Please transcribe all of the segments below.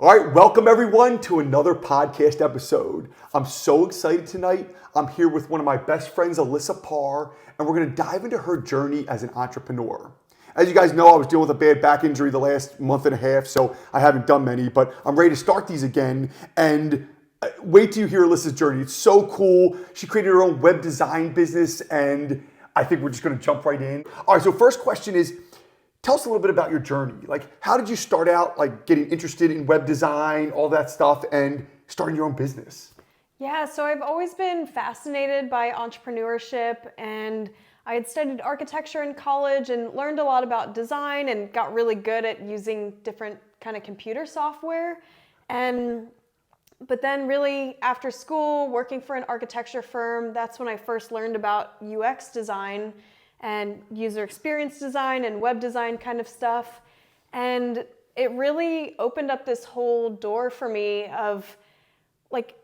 All right, welcome everyone to another podcast episode. I'm so excited tonight. I'm here with one of my best friends, Alyssa Parr, and we're going to dive into her journey as an entrepreneur. As you guys know, I was dealing with a bad back injury the last month and a half, so I haven't done many, but I'm ready to start these again. And wait till you hear Alyssa's journey. It's so cool. She created her own web design business, and I think we're just going to jump right in. All right, so first question is, tell us a little bit about your journey. Like, how did you start out, like, getting interested in web design, all that stuff, and starting your own business? Yeah, so I've always been fascinated by entrepreneurship, and I had studied architecture in college and learned a lot about design and got really good at using different kind of computer software. But then really after school, working for an architecture firm, that's when I first learned about UX design and user experience design and web design kind of stuff. And it really opened up this whole door for me of, like,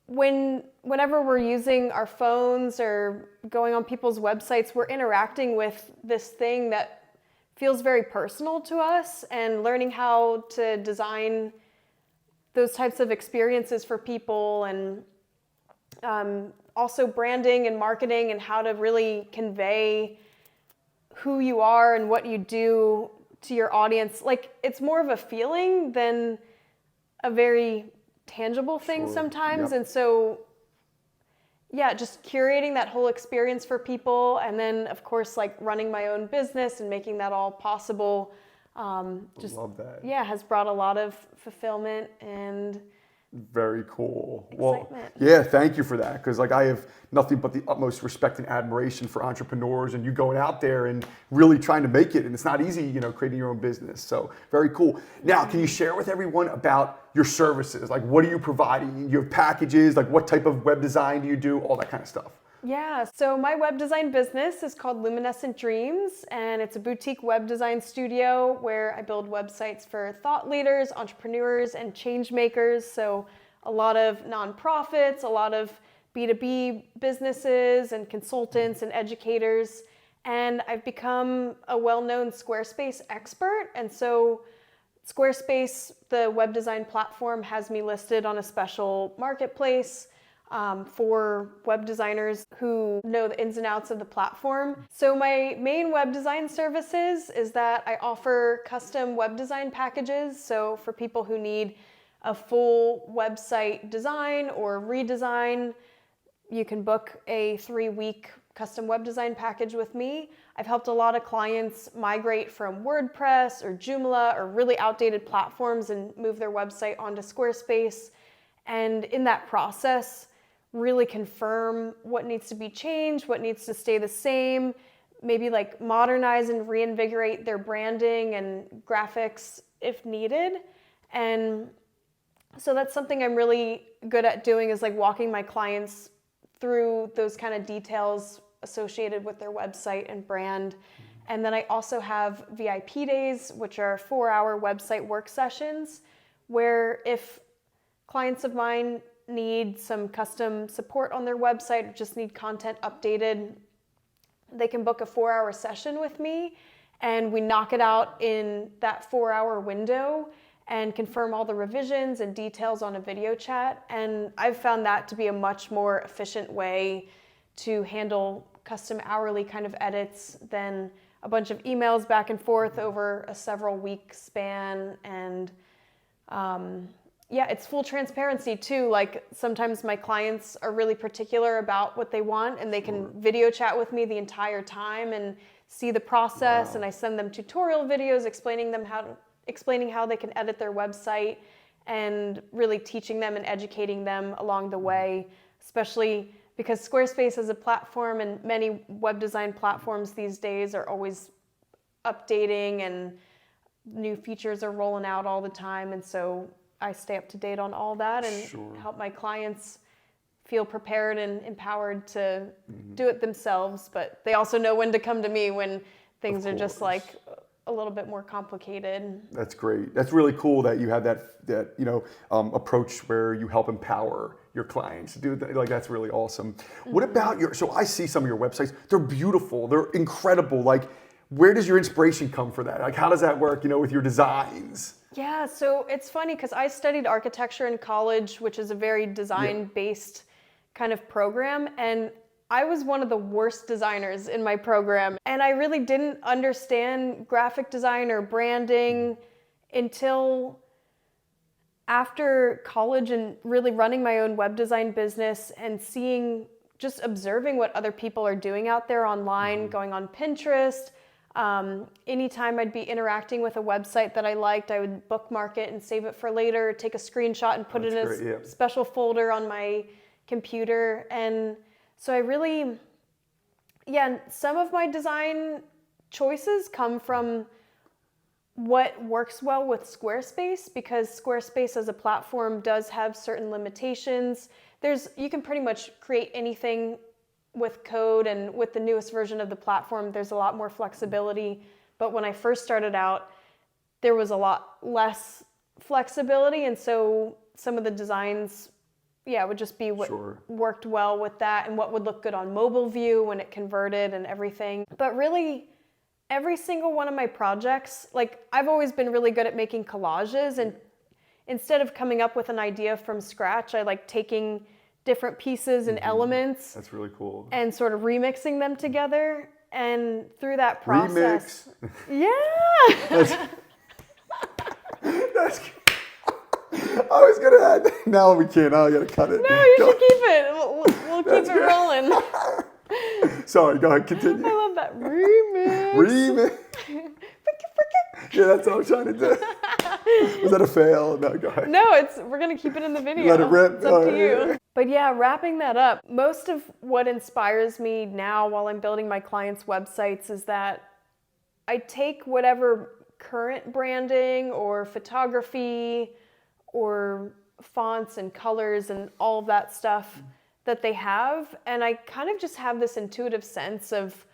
whenever we're using our phones or going on people's websites, we're interacting with this thing that feels very personal to us, and learning how to design those types of experiences for people, and also branding and marketing and how to really convey who you are and what you do to your audience. Like, it's more of a feeling than a very tangible thing sometimes. Yep. And so, yeah, just curating that whole experience for people. And then, of course, like, running my own business and making that all possible. Just love that. Yeah, has brought a lot of fulfillment and very cool. Excitement. Well, yeah, thank you for that. Because, like, I have nothing but the utmost respect and admiration for entrepreneurs, and you going out there and really trying to make it. And it's not easy, you know, creating your own business. So very cool. Now, can you share with everyone about your services? Like, what are you providing? You have packages, like, what type of web design do you do? All that kind of stuff. Yeah, so my web design business is called Luminescent Dreams, and it's a boutique web design studio where I build websites for thought leaders, entrepreneurs, and change makers. So a lot of nonprofits, a lot of B2B businesses and consultants and educators. And I've become a well-known Squarespace expert. And so Squarespace, the web design platform, has me listed on a special marketplace for web designers who know the ins and outs of the platform. So my main web design services is that I offer custom web design packages. So for people who need a full website design or redesign, you can book a 3-week custom web design package with me. I've helped a lot of clients migrate from WordPress or Joomla or really outdated platforms and move their website onto Squarespace. And in that process, really confirm what needs to be changed, what needs to stay the same, maybe like modernize and reinvigorate their branding and graphics if needed. And so that's something I'm really good at doing, is like walking my clients through those kind of details associated with their website and brand. And then I also have VIP days, which are 4-hour website work sessions, where if clients of mine need some custom support on their website or just need content updated, they can book a 4-hour session with me, and we knock it out in that 4-hour window and confirm all the revisions and details on a video chat. And I've found that to be a much more efficient way to handle custom hourly kind of edits than a bunch of emails back and forth over a several-week span. And yeah, it's full transparency too. Like, sometimes my clients are really particular about what they want, and they can video chat with me the entire time and see the process. Wow. And I send them tutorial videos explaining how they can edit their website, and really teaching them and educating them along the way, especially because Squarespace is a platform, and many web design platforms these days are always updating and new features are rolling out all the time. And so I stay up to date on all that and help my clients feel prepared and empowered to do it themselves. But they also know when to come to me when things are just like a little bit more complicated. That's great. That's really cool that you have that approach where you help empower your clients to do that. Like, that's really awesome. What about so I see some of your websites, they're beautiful, they're incredible. Like, where does your inspiration come for that? Like, how does that work, with your designs? Yeah, so it's funny because I studied architecture in college, which is a very design-based kind of program, and I was one of the worst designers in my program, and I really didn't understand graphic design or branding until after college and really running my own web design business and just observing what other people are doing out there online, going on Pinterest. Anytime I'd be interacting with a website that I liked, I would bookmark it and save it for later, take a screenshot and put it in a special folder on my computer. And so I really, some of my design choices come from what works well with Squarespace, because Squarespace as a platform does have certain limitations. You can pretty much create anything with code, and with the newest version of the platform, there's a lot more flexibility. But when I first started out, there was a lot less flexibility, and so some of the designs, would just be what worked well with that and what would look good on mobile view when it converted and everything. But really, every single one of my projects, like I've always been really good at making collages, and instead of coming up with an idea from scratch, I like taking different pieces and elements. That's really cool. And sort of remixing them together. And through that process. Remix. That's I was gonna add. Now we can't. I gotta cut it. No, you should keep it. We'll keep it rolling. Sorry, go ahead, continue. I love that. Remix. Remix. Yeah, that's what I was trying to do. Was that a fail? No, go ahead. No, we're gonna keep it in the video. Let it rip. It's up to you. But yeah, wrapping that up, most of what inspires me now while I'm building my clients' websites is that I take whatever current branding or photography or fonts and colors and all of that stuff that they have, and I kind of just have this intuitive sense of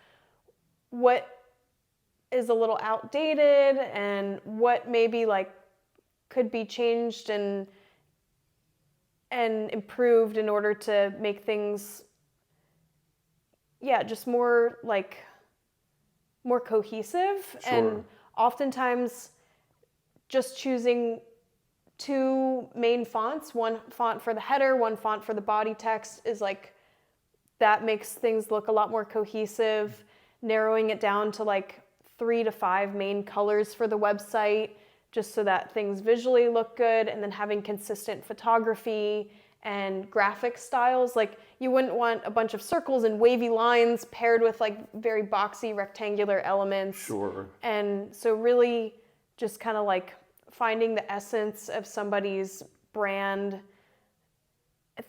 what is a little outdated and what maybe like could be changed and improved in order to make things just more cohesive. And oftentimes just choosing two main fonts, one font for the header, one font for the body text, is like, that makes things look a lot more cohesive. Narrowing it down to like 3 to 5 main colors for the website, just so that things visually look good, and then having consistent photography and graphic styles. Like, you wouldn't want a bunch of circles and wavy lines paired with like very boxy rectangular elements. Sure. And so really just kind of like finding the essence of somebody's brand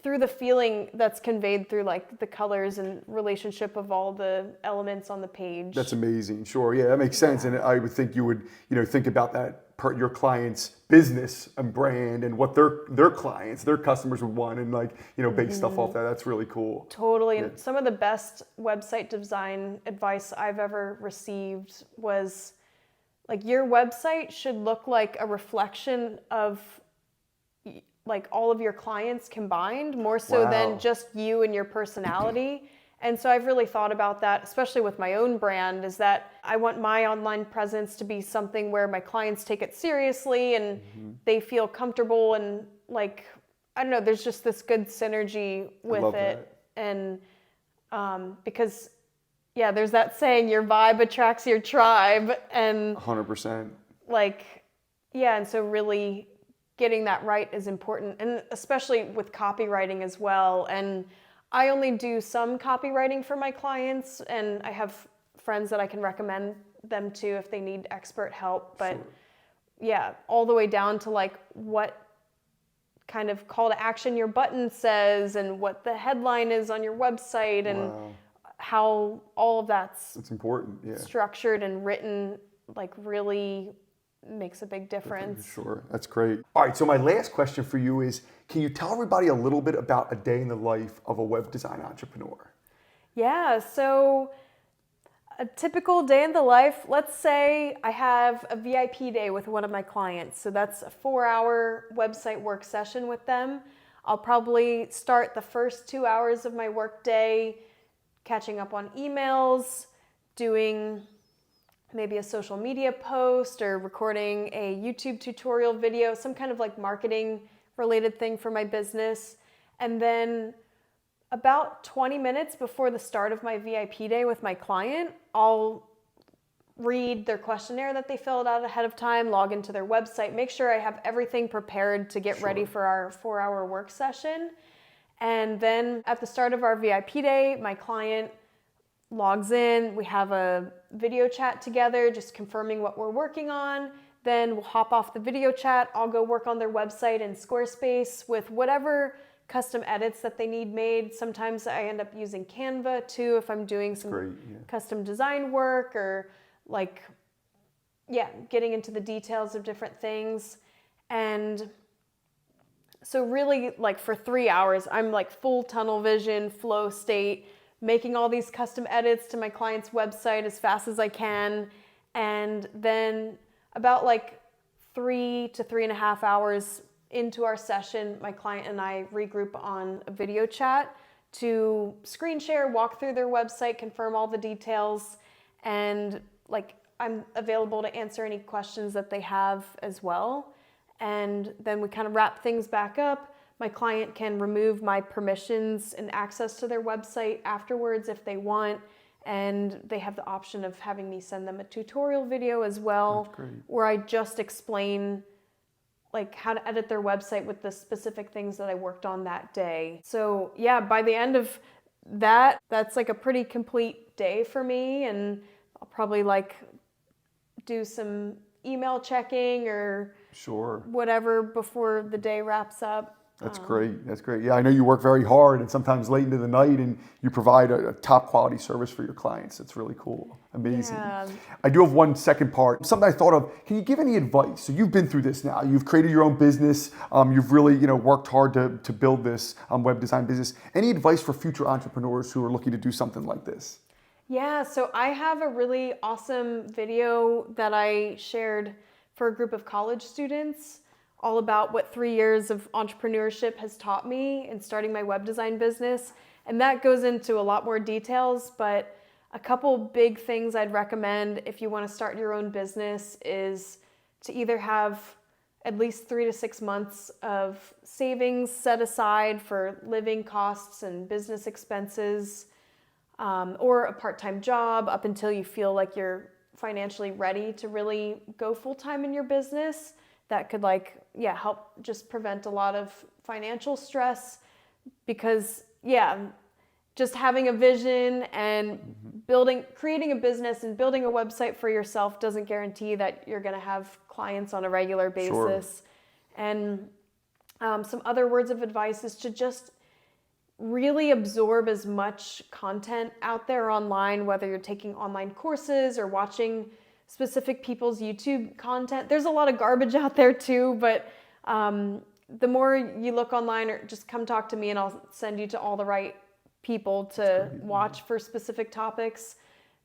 through the feeling that's conveyed through like the colors and relationship of all the elements on the page. That's amazing. Sure. Yeah, that makes sense. And I would think you would, think about that per your client's business and brand and what their clients, their customers would want, and like, base stuff off that. That's really cool. Totally. Yeah. And some of the best website design advice I've ever received was like, your website should look like a reflection of like all of your clients combined, more so than just you and your personality. And so I've really thought about that, especially with my own brand, is that I want my online presence to be something where my clients take it seriously and they feel comfortable, and like, I don't know, there's just this good synergy with it. That. And because there's that saying, your vibe attracts your tribe, and 100%. And so really getting that right is important, and especially with copywriting as well. And I only do some copywriting for my clients, and I have friends that I can recommend them to if they need expert help. But all the way down to like what kind of call to action your button says, and what the headline is on your website, and how all of that's important, structured and written, like really makes a big difference. Sure, that's great. All right, so my last question for you is, can you tell everybody a little bit about a day in the life of a web design entrepreneur? Yeah, so a typical day in the life, let's say I have a VIP day with one of my clients. So that's a 4-hour website work session with them. I'll probably start the first 2 hours of my work day catching up on emails, doing maybe a social media post or recording a YouTube tutorial video, some kind of like marketing related thing for my business. And then about 20 minutes before the start of my VIP day with my client, I'll read their questionnaire that they filled out ahead of time, log into their website, make sure I have everything prepared to get ready for our 4-hour work session. And then at the start of our VIP day, my client logs in, we have a video chat together, just confirming what we're working on. Then we'll hop off the video chat, I'll go work on their website in Squarespace with whatever custom edits that they need made. Sometimes I end up using Canva too if I'm doing some custom design work or getting into the details of different things. And so really like for 3 hours, I'm like full tunnel vision, flow state, making all these custom edits to my client's website as fast as I can. And then about like 3 to 3.5 hours into our session, my client and I regroup on a video chat to screen share, walk through their website, confirm all the details, and like I'm available to answer any questions that they have as well. And then we kind of wrap things back up. My client can remove my permissions and access to their website afterwards if they want. And they have the option of having me send them a tutorial video as well, where I just explain like how to edit their website with the specific things that I worked on that day. So yeah, by the end of that, that's like a pretty complete day for me. And I'll probably like do some email checking or whatever before the day wraps up. That's great. That's great. Yeah, I know you work very hard and sometimes late into the night, and you provide a top quality service for your clients. It's really cool. Amazing. Yeah. I do have one second part. Something I thought of. Can you give any advice? So you've been through this now. You've created your own business. You've really worked hard to build this web design business. Any advice for future entrepreneurs who are looking to do something like this? Yeah, so I have a really awesome video that I shared for a group of college students all about what 3 years of entrepreneurship has taught me in starting my web design business. And that goes into a lot more details, but a couple big things I'd recommend if you want to start your own business is to either have at least 3 to 6 months of savings set aside for living costs and business expenses, or a part-time job up until you feel like you're financially ready to really go full-time in your business. That could help just prevent a lot of financial stress, because just having a vision and creating a business and building a website for yourself doesn't guarantee that you're going to have clients on a regular basis. And some other words of advice is to just really absorb as much content out there online, whether you're taking online courses or watching specific people's YouTube content. There's a lot of garbage out there too, but the more you look online, or just come talk to me and I'll send you to all the right people to watch for specific topics,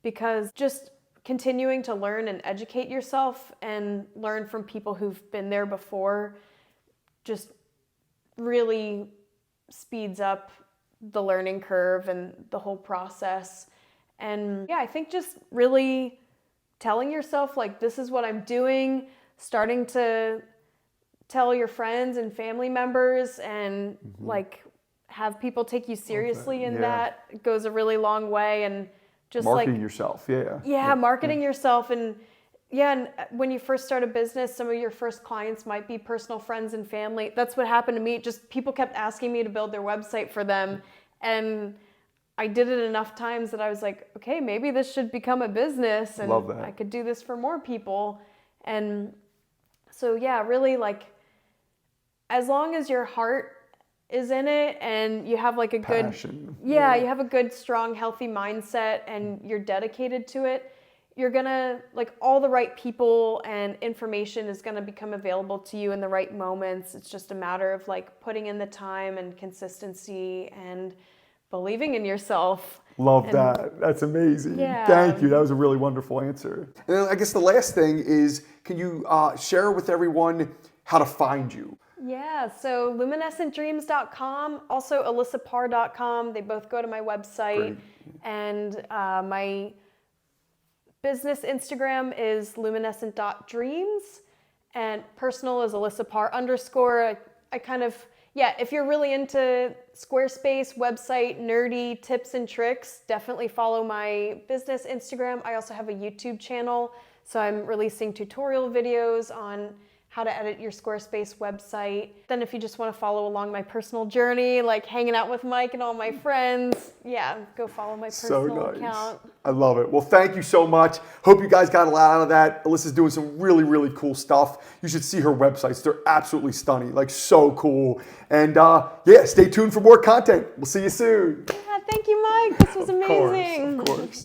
because just continuing to learn and educate yourself and learn from people who've been there before just really speeds up the learning curve and the whole process. And I think just really telling yourself like, this is what I'm doing, starting to tell your friends and family members and have people take you seriously in that goes a really long way. And just marketing yourself. Marketing yourself. And when you first start a business, some of your first clients might be personal friends and family. That's what happened to me. Just people kept asking me to build their website for them. And I did it enough times that I was like, okay, maybe this should become a business, and I could do this for more people. And so really as long as your heart is in it and you have like a passion. You have a good, strong, healthy mindset and you're dedicated to it, you're gonna all the right people and information is gonna become available to you in the right moments. It's just a matter of putting in the time and consistency and believing in yourself. Love that. That's amazing. Yeah. Thank you. That was a really wonderful answer. And then I guess the last thing is, can you share with everyone how to find you? Yeah, so luminescentdreams.com, also alyssaparr.com. They both go to my website. Great. And my Business Instagram is luminescent.dreams, and personal is Alyssa Parr _ I kind of, yeah, if you're really into Squarespace, website, nerdy tips and tricks, definitely follow my business Instagram. I also have a YouTube channel, so I'm releasing tutorial videos on how to edit your Squarespace website. Then if you just want to follow along my personal journey, like hanging out with Mike and all my friends, yeah, go follow my personal account. I love it. Well, thank you so much. Hope you guys got a lot out of that. Alyssa's doing some really, really cool stuff. You should see her websites. They're absolutely stunning, like so cool. And yeah, stay tuned for more content. We'll see you soon. Yeah, thank you, Mike. This was amazing. Of course.